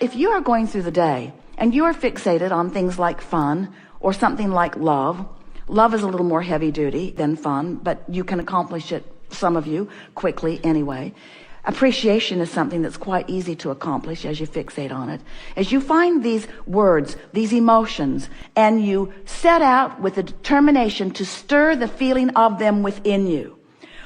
If you are going through the day and you are fixated on things like fun or something like love, love is a little more heavy duty than fun, but you can accomplish it, some of you, quickly anyway. Appreciation is something that's quite easy to accomplish as you fixate on it. As you find these words, these emotions, and you set out with a determination to stir the feeling of them within you,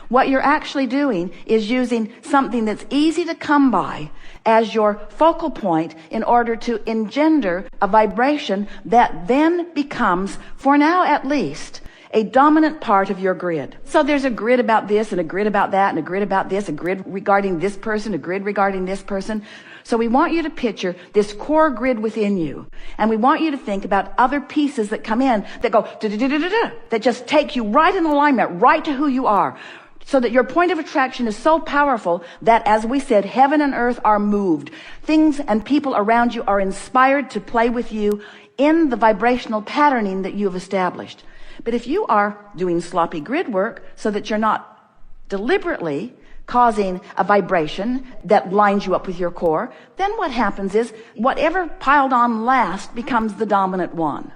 what you're actually doing is using something that's easy to come by as your focal point in order to engender a vibration that then becomes, for now at least, a dominant part of your grid. So there's a grid about this and a grid about that and a grid about this, a grid regarding this person, a grid regarding this person. So we want you to picture this core grid within you. And we want you to think about other pieces that come in that go da-da-da-da-da-da, that just take you right in alignment, right to who you are. So that your point of attraction is so powerful that, as we said, heaven and earth are moved. Things and people around you are inspired to play with you in the vibrational patterning that you have established. But if you are doing sloppy grid work so that you're not deliberately causing a vibration that lines you up with your core, then what happens is whatever piled on last becomes the dominant one.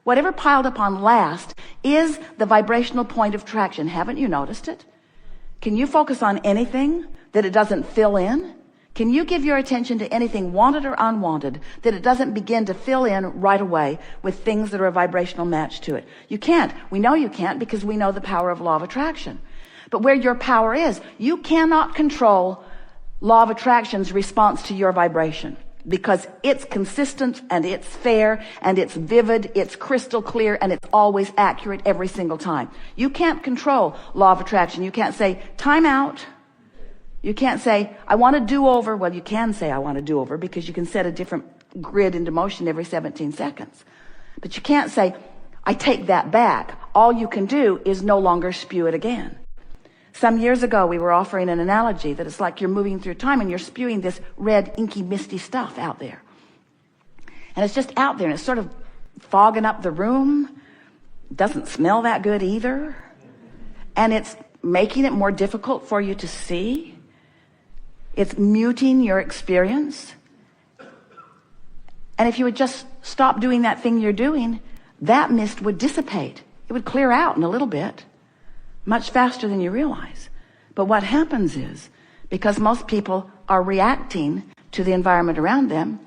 Whatever piled upon last is the vibrational point of traction. Haven't you noticed it? Can you focus on anything that it doesn't fill in? Can you give your attention to anything wanted or unwanted that it doesn't begin to fill in right away with things that are a vibrational match to it? You can't. We know you can't because we know the power of law of attraction. But where your power is, you cannot control law of attraction's response to your vibration, because it's consistent and it's fair and it's vivid, it's crystal clear, and it's always accurate every single time. You can't control law of attraction. You can't say, time out. You can't say, I want a do-over. Well, you can say, I want a do-over, because you can set a different grid into motion every 17 seconds. But you can't say, I take that back. All you can do is no longer spew it again. Some years ago, we were offering an analogy that it's like you're moving through time and you're spewing this red, inky, misty stuff out there. And it's just out there, and it's sort of fogging up the room. Doesn't smell that good either. And it's making it more difficult for you to see. It's muting your experience. And if you would just stop doing that thing you're doing, that mist would dissipate. It would clear out in a little bit, much faster than you realize. But what happens is, because most people are reacting to the environment around them,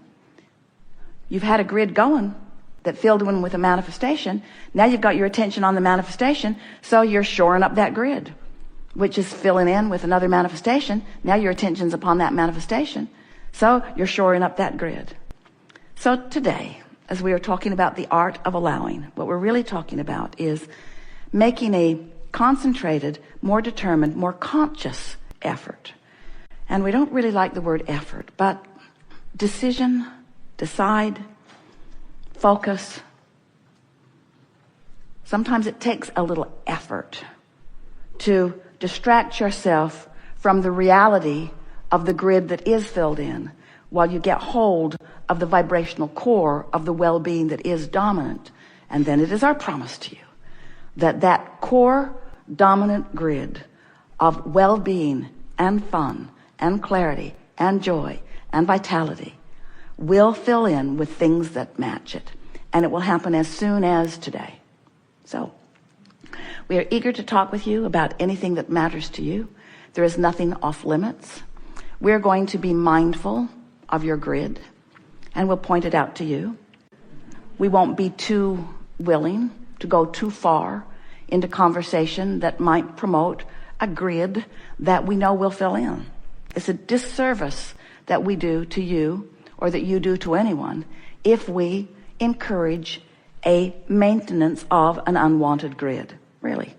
you've had a grid going that filled in with a manifestation. Now you've got your attention on the manifestation, so you're shoring up that grid, which is filling in with another manifestation. Now your attention's upon that manifestation, so you're shoring up that grid. So today, as we are talking about the art of allowing, what we're really talking about is making a concentrated, more determined, more conscious effort. And we don't really like the word effort, but decision, decide, focus. Sometimes it takes a little effort to distract yourself from the reality of the grid that is filled in, while you get hold of the vibrational core of the well-being that is dominant. And then it is our promise to you that that core dominant grid of well-being and fun and clarity and joy and vitality will fill in with things that match it. And it will happen as soon as today. So we are eager to talk with you about anything that matters to you. There is nothing off limits. We're going to be mindful of your grid, and we'll point it out to you. We won't be too willing to go too far into conversation that might promote a grid that we know will fill in. It's a disservice that we do to you, or that you do to anyone, if we encourage a maintenance of an unwanted grid. Really.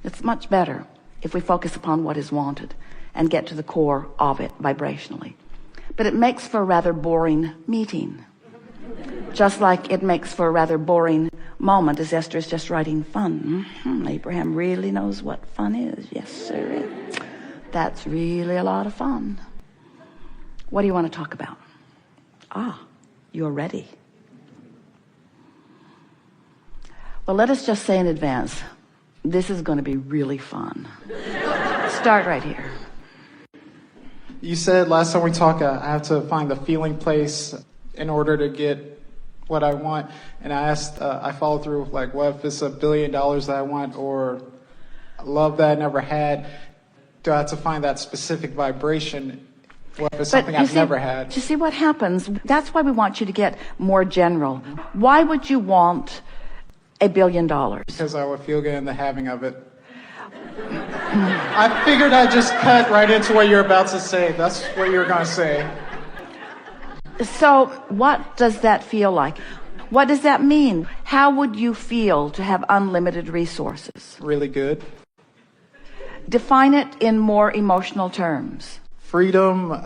It's much better if we focus upon what is wanted and get to the core of it vibrationally. But it makes for a rather boring meeting. Just like it makes for a rather boring moment as Esther is just writing fun. Abraham really knows what fun is. Yes, sir. That's really a lot of fun. What do you want to talk about? You're ready. Well, let us just say in advance, this is going to be really fun. Start right here. You said last time we talked, I have to find the feeling place in order to get what I want. And I followed through, like, what if it's $1 billion that I want, or love that I never had? Do I have to find that specific vibration? What if it's something I've never had? You see what happens? That's why we want you to get more general. Why would you want $1 billion? Because I would feel good in the having of it. I figured I'd just cut right into what you're about to say. That's what you're going to say. So what does that feel like? What does that mean? How would you feel to have unlimited resources? Really good. Define it in more emotional terms. Freedom.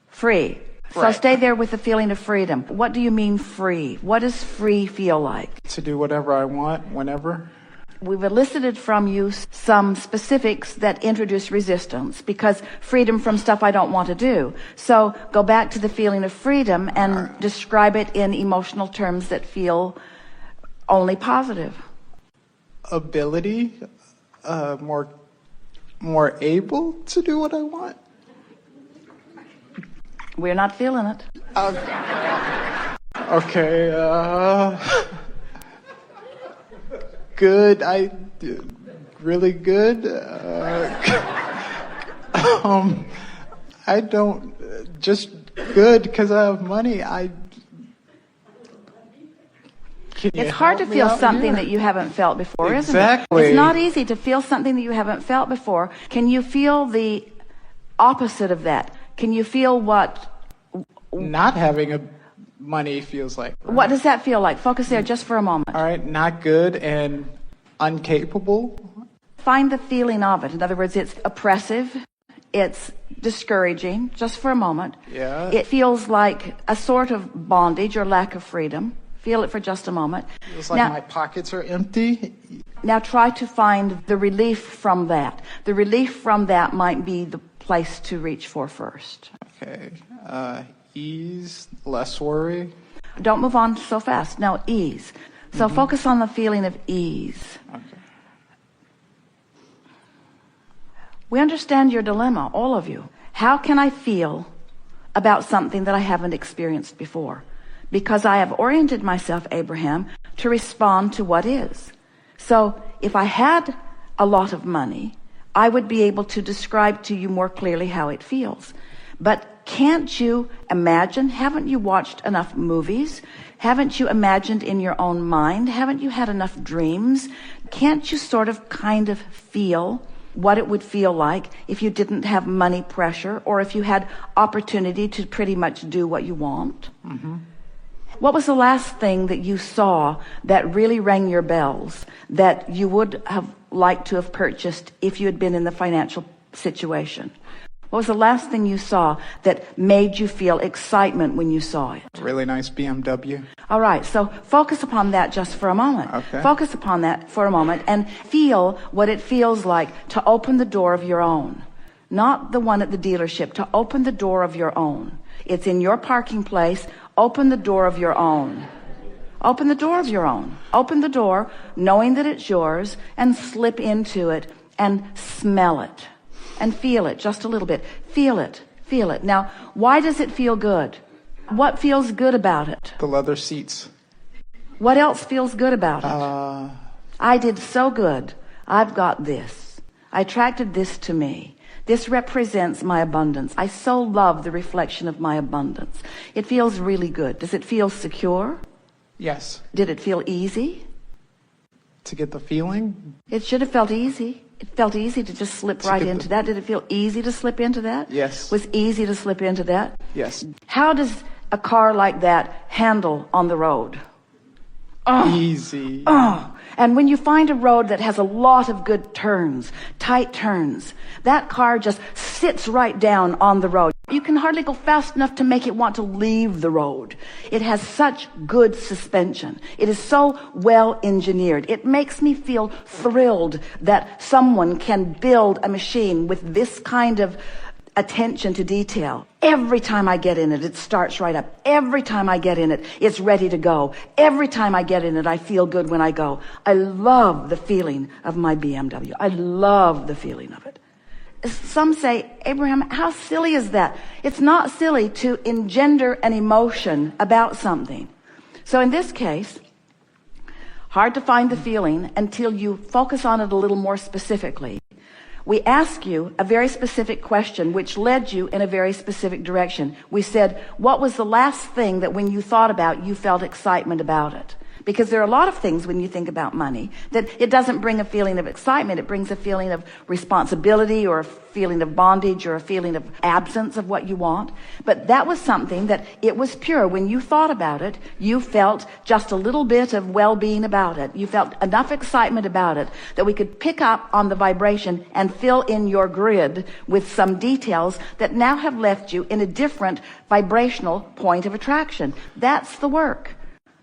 Free. So Right. stay there with the feeling of freedom. What do you mean free? What does free feel like? To do whatever I want, whenever. We've elicited from you some specifics that introduce resistance, because freedom from stuff I don't want to do. So go back to the feeling of freedom and describe it in emotional terms that feel only positive. Ability. More able to do what I want. We're not feeling it. Okay. Good. Really good. I don't, just good because I have money. It's hard to feel something that you haven't felt before, isn't it? Exactly. It's not easy to feel something that you haven't felt before. Can you feel the opposite of that? Can you feel what Not having money feels like. Right? What does that feel like? Focus there just for a moment. All right, not good and incapable. Find the feeling of it. In other words, it's oppressive. It's discouraging, just for a moment. Yeah. It feels like a sort of bondage or lack of freedom. Feel it for just a moment. It's like my pockets are empty. Now try to find the relief from that. The relief from that might be the place to reach for first. Okay. Ease, less worry. Don't move on so fast. Now, ease. So focus on the feeling of ease. Okay. We understand your dilemma, all of you. How can I feel about something that I haven't experienced before? Because I have oriented myself, Abraham, to respond to what is. So if I had a lot of money, I would be able to describe to you more clearly how it feels. But can't you imagine? Haven't you watched enough movies? Haven't you imagined in your own mind? Haven't you had enough dreams? Can't you sort of kind of feel what it would feel like if you didn't have money pressure, or if you had opportunity to pretty much do what you want? Mm-hmm. What was the last thing that you saw that really rang your bells, that you would have liked to have purchased if you had been in the financial situation? What was the last thing you saw that made you feel excitement when you saw it? Really nice BMW. All right, so focus upon that just for a moment. Okay. Focus upon that for a moment and feel what it feels like to open the door of your own. Not the one at the dealership, to open the door of your own. It's in your parking place. Open the door of your own. Open the door of your own. Open the door, knowing that it's yours, and slip into it and smell it. And feel it just a little bit. Feel it. Feel it. Now, why does it feel good? What feels good about it? The leather seats. What else feels good about it? I did so good. I've got this. I attracted this to me. This represents my abundance. I so love the reflection of my abundance. It feels really good. Does it feel secure? Yes. Did it feel easy? To get the feeling? It should have felt easy. It felt easy to just slip right into that. Did it feel easy to slip into that? Yes. Was easy to slip into that? Yes. How does a car like that handle on the road? Easy. And when you find a road that has a lot of good turns, tight turns, that car just sits right down on the road. You can hardly go fast enough to make it want to leave the road. It has such good suspension. It is so well engineered. It makes me feel thrilled that someone can build a machine with this kind of attention to detail. Every time I get in it, it starts right up. Every time I get in it, it's ready to go. Every time I get in it, I feel good when I go. I love the feeling of my BMW. I love the feeling of it. some say, Abraham, how silly is that? It's not silly to engender an emotion about something. So in this case, hard to find the feeling until you focus on it a little more specifically. We ask you a very specific question which led you in a very specific direction. We said, what was the last thing that when you thought about, you felt excitement about it? Because there are a lot of things when you think about money that it doesn't bring a feeling of excitement. It brings a feeling of responsibility or a feeling of bondage or a feeling of absence of what you want. But that was something that it was pure. When you thought about it, you felt just a little bit of well-being about it. You felt enough excitement about it that we could pick up on the vibration and fill in your grid with some details that now have left you in a different vibrational point of attraction. That's the work.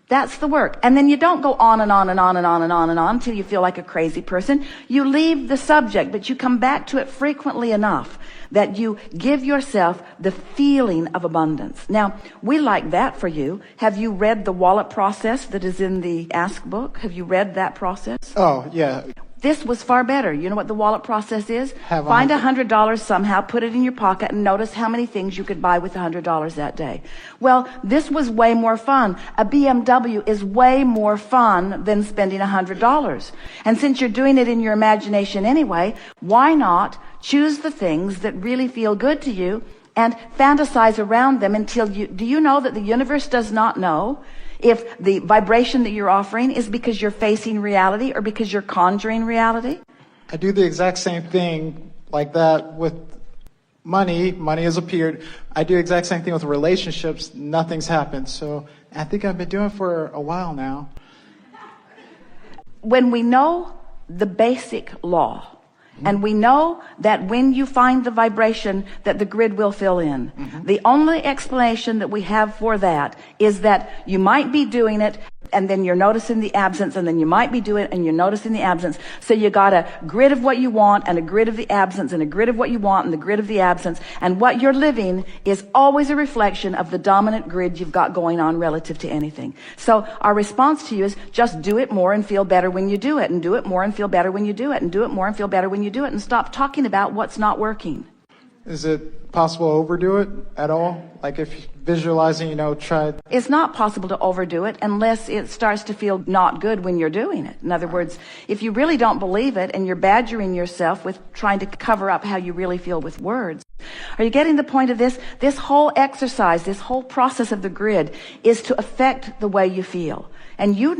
That's the work. And then you don't go on and on and on and on and on and on until you feel like a crazy person. You leave the subject, but you come back to it frequently enough that you give yourself the feeling of abundance. Now, we like that for you. Have you read the wallet process that is in the Ask book? Have you read that process? Oh, yeah. This was far better. You know what the wallet process is? Have Find $100 somehow, put it in your pocket, and notice how many things you could buy with $100 that day. Well, this was way more fun. A BMW is way more fun than spending $100. And since you're doing it in your imagination anyway, why not choose the things that really feel good to you and fantasize around them until do you know that the universe does not know if the vibration that you're offering is because you're facing reality or because you're conjuring reality? I do the exact same thing like that with money. Money has appeared. I do the exact same thing with relationships. Nothing's happened. So I think I've been doing it for a while now. When we know the basic law, and we know that when you find the vibration that the grid will fill in. The only explanation that we have for that is that you might be doing it and then you're noticing the absence, and then you might be doing it and you're noticing the absence. So you got a grid of what you want and a grid of the absence and a grid of what you want and the grid of the absence. And what you're living is always a reflection of the dominant grid you've got going on relative to anything. So our response to you is just do it more and feel better when you do it, and do it more and feel better when you do it, and do it more and feel better when you do it, and stop talking about what's not working. Is it possible to overdo it at all? Like if visualizing, try... It's not possible to overdo it unless it starts to feel not good when you're doing it. In other words, if you really don't believe it and you're badgering yourself with trying to cover up how you really feel with words. Are you getting the point of this? This whole exercise, this whole process of the grid is to affect the way you feel. And you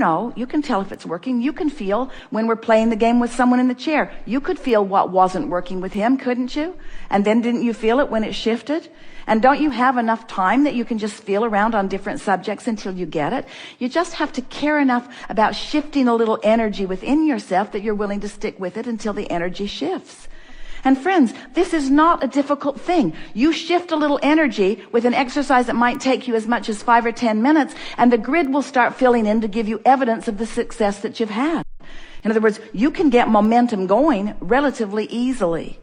can tell if it's working. You can feel when we're playing the game with someone in the chair. You could feel what wasn't working with him, couldn't you? And then didn't you feel it when it shifted? And don't you have enough time that you can just feel around on different subjects until you get it? You just have to care enough about shifting a little energy within yourself that you're willing to stick with it until the energy shifts. And friends, this is not a difficult thing. You shift a little energy with an exercise that might take you as much as 5 or 10 minutes, and the grid will start filling in to give you evidence of the success that you've had. In other words, you can get momentum going relatively easily.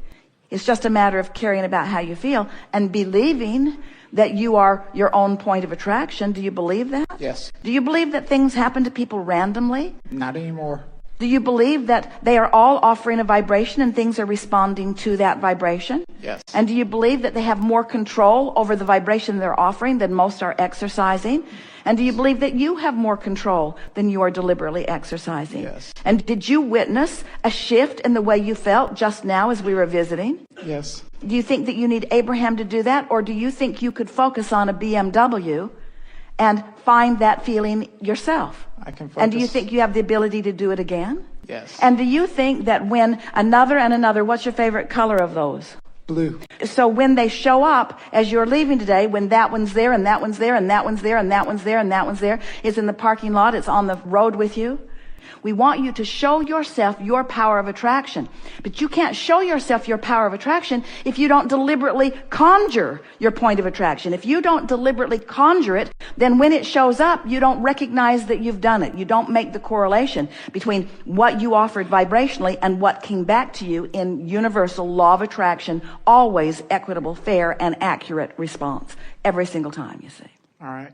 It's just a matter of caring about how you feel and believing that you are your own point of attraction. Do you believe that? Yes. Do you believe that things happen to people randomly? Not anymore. Do you believe that they are all offering a vibration and things are responding to that vibration? Yes. And do you believe that they have more control over the vibration they're offering than most are exercising? And do you believe that you have more control than you are deliberately exercising? Yes. And did you witness a shift in the way you felt just now as we were visiting? Yes. Do you think that you need Abraham to do that? Or do you think you could focus on a BMW and find that feeling yourself? I can focus. And do you think you have the ability to do it again? Yes. And do you think that when another and another, what's your favorite color of those? Blue. So when they show up as you're leaving today, when that one's there and that one's there and that one's there and that one's there and that one's there, it's in the parking lot, it's on the road with you. We want you to show yourself your power of attraction. But you can't show yourself your power of attraction if you don't deliberately conjure your point of attraction. If you don't deliberately conjure it, then when it shows up, you don't recognize that you've done it. You don't make the correlation between what you offered vibrationally and what came back to you in universal law of attraction, always equitable, fair, and accurate response. Every single time, you see. All right.